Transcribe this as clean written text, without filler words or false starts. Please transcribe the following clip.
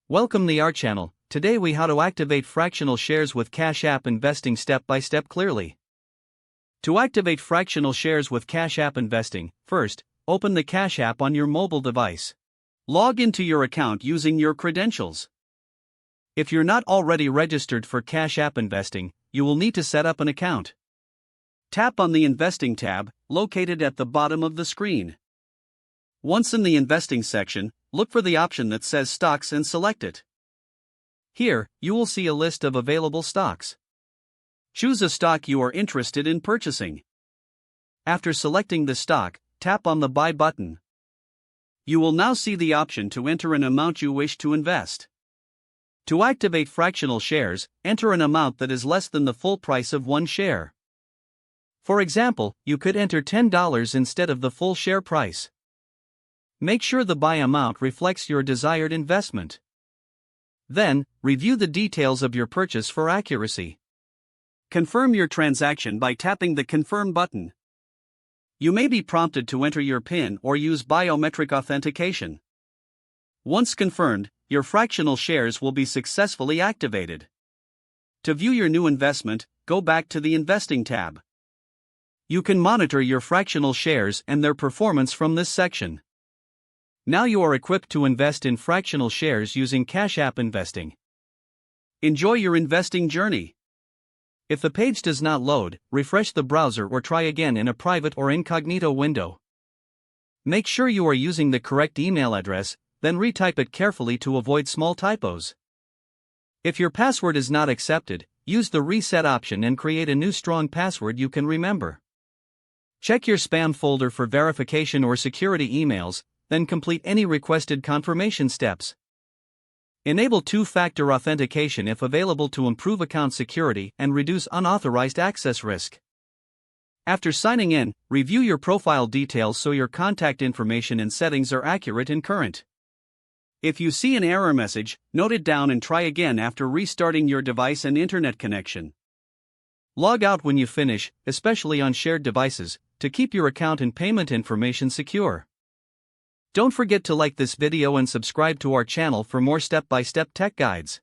Welcome to our channel. Today we how to activate fractional shares with Cash App investing step by step clearly. To activate fractional shares with Cash App investing, first, open the Cash App on your mobile device. Log into your account using your credentials. If you're not already registered for Cash App investing, you will need to set up an account. Tap on the Investing tab, located at the bottom of the screen. Once in the Investing section, look for the option that says Stocks and select it. Here, you will see a list of available stocks. Choose a stock you are interested in purchasing. After selecting the stock, tap on the Buy button. You will now see the option to enter an amount you wish to invest. To activate fractional shares, enter an amount that is less than the full price of one share. For example, you could enter $10 instead of the full share price. Make sure the buy amount reflects your desired investment. Then, review the details of your purchase for accuracy. Confirm your transaction by tapping the Confirm button. You may be prompted to enter your PIN or use biometric authentication. Once confirmed, your fractional shares will be successfully activated. To view your new investment, go back to the Investing tab. You can monitor your fractional shares and their performance from this section. Now you are equipped to invest in fractional shares using Cash App investing. Enjoy your investing journey. If the page does not load, refresh the browser or try again in a private or incognito window. Make sure you are using the correct email address, then retype it carefully to avoid small typos. If your password is not accepted, use the reset option and create a new strong password you can remember. Check your spam folder for verification or security emails, then complete any requested confirmation steps. Enable two-factor authentication if available to improve account security and reduce unauthorized access risk. After signing in, review your profile details so your contact information and settings are accurate and current. If you see an error message, note it down and try again after restarting your device and internet connection. Log out when you finish, especially on shared devices, to keep your account and payment information secure. Don't forget to like this video and subscribe to our channel for more step-by-step tech guides.